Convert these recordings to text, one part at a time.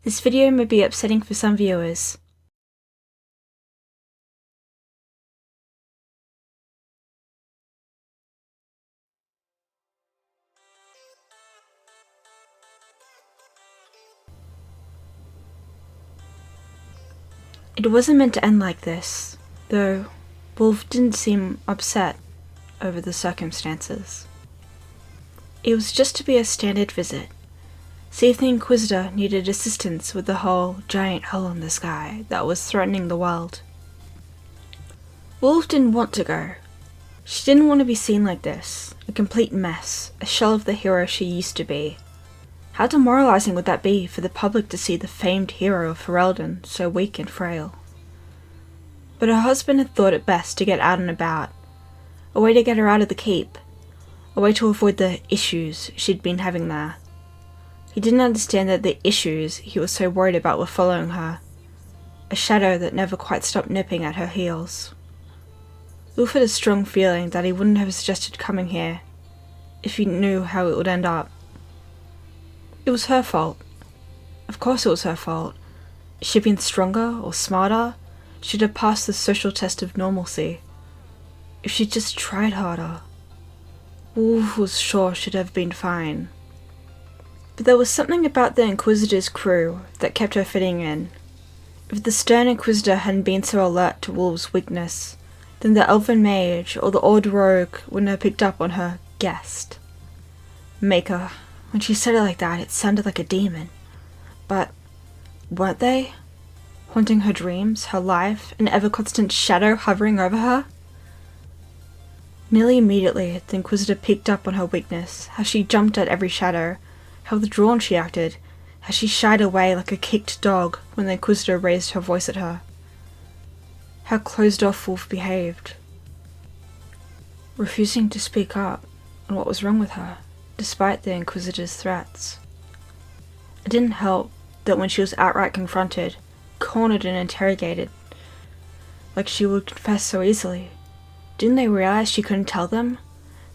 This video may be upsetting for some viewers. It wasn't meant to end like this, though Wolve didn't seem upset over the circumstances. It was just to be a standard visit. See if the Inquisitor needed assistance with the whole giant hole in the sky that was threatening the world. Wolve didn't want to go. She didn't want to be seen like this, a complete mess, a shell of the hero she used to be. How demoralizing would that be for the public to see the famed hero of Ferelden so weak and frail? But her husband had thought it best to get out and about, a way to get her out of the keep, a way to avoid the issues she'd been having there. He didn't understand that the issues he was so worried about were following her, a shadow that never quite stopped nipping at her heels. Wolve had a strong feeling that he wouldn't have suggested coming here if he knew how it would end up. It was her fault. Of course it was her fault. She'd been stronger or smarter. She'd have passed the social test of normalcy. If she'd just tried harder, Wolve was sure she'd have been fine. But there was something about the Inquisitor's crew that kept her fitting in. If the stern Inquisitor hadn't been so alert to Wolve's weakness, then the elven mage or the old rogue wouldn't have picked up on her guest. Maker. When she said it like that, it sounded like a demon. But weren't they? Haunting her dreams, her life, an ever-constant shadow hovering over her? Nearly immediately, the Inquisitor picked up on her weakness, how she jumped at every shadow, how withdrawn she acted, how she shied away like a kicked dog when the Inquisitor raised her voice at her. How closed-off Wolve behaved, refusing to speak up on what was wrong with her, despite the Inquisitor's threats. It didn't help that when she was outright confronted, cornered and interrogated, like she would confess so easily, didn't they realize she couldn't tell them?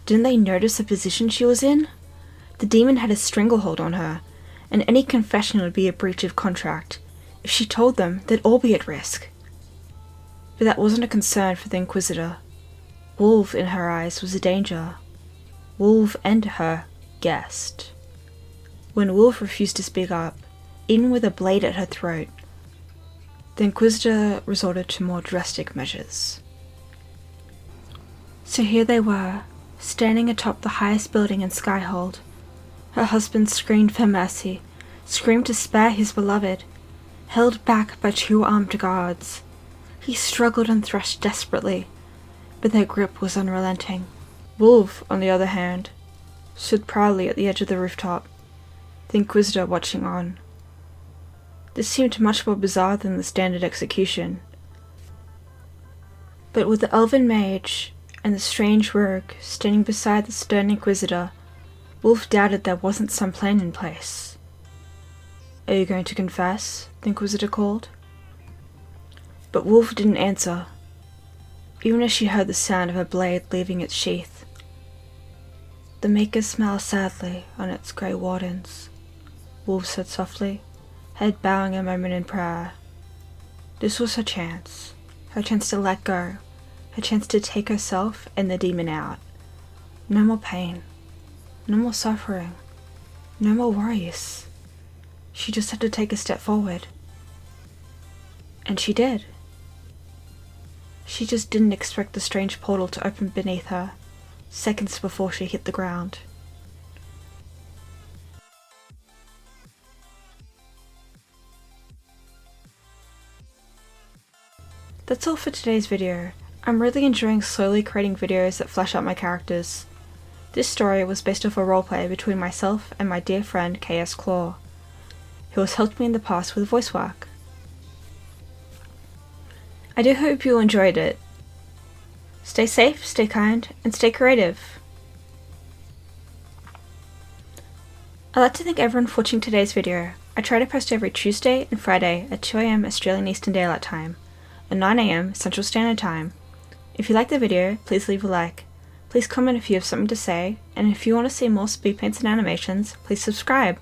Didn't they notice the position she was in? The demon had a stranglehold on her, and any confession would be a breach of contract. If she told them, they'd all be at risk. But that wasn't a concern for the Inquisitor. Wolve, in her eyes, was a danger. Wolve and her guest. When Wolve refused to speak up, even with a blade at her throat, the Inquisitor resorted to more drastic measures. So here they were, standing atop the highest building in Skyhold. Her husband screamed for mercy, screamed to spare his beloved, held back by two armed guards. He struggled and thrashed desperately, but their grip was unrelenting. Wolve, on the other hand, stood proudly at the edge of the rooftop, the Inquisitor watching on. This seemed much more bizarre than the standard execution. But with the elven mage and the strange rogue standing beside the stern Inquisitor, Wolve doubted there wasn't some plan in place. "Are you going to confess?" the Inquisitor called. But Wolve didn't answer, even as she heard the sound of her blade leaving its sheath. "The Maker smiles sadly on its grey wardens," Wolve said softly, head bowing a moment in prayer. This was her chance to let go, her chance to take herself and the demon out. No more pain, no more suffering, no more worries. She just had to take a step forward. And she did. She just didn't expect the strange portal to open beneath her, seconds before she hit the ground. That's all for today's video. I'm really enjoying slowly creating videos that flesh out my characters. This story was based off a roleplay between myself and my dear friend KS Claw, who has helped me in the past with voice work. I do hope you enjoyed it. Stay safe, stay kind, and stay creative. I'd like to thank everyone for watching today's video. I try to post every Tuesday and Friday at 2 AM Australian Eastern Daylight Time and 9 AM Central Standard Time. If you like the video, please leave a like. Please comment if you have something to say, and if you want to see more speed paints and animations, please subscribe.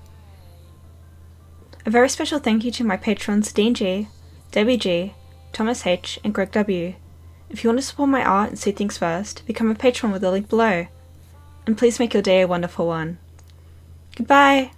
A very special thank you to my patrons Dean G, Debbie G, Thomas H, and Greg W. If you want to support my art and see things first, become a patron with the link below. And please make your day a wonderful one. Goodbye!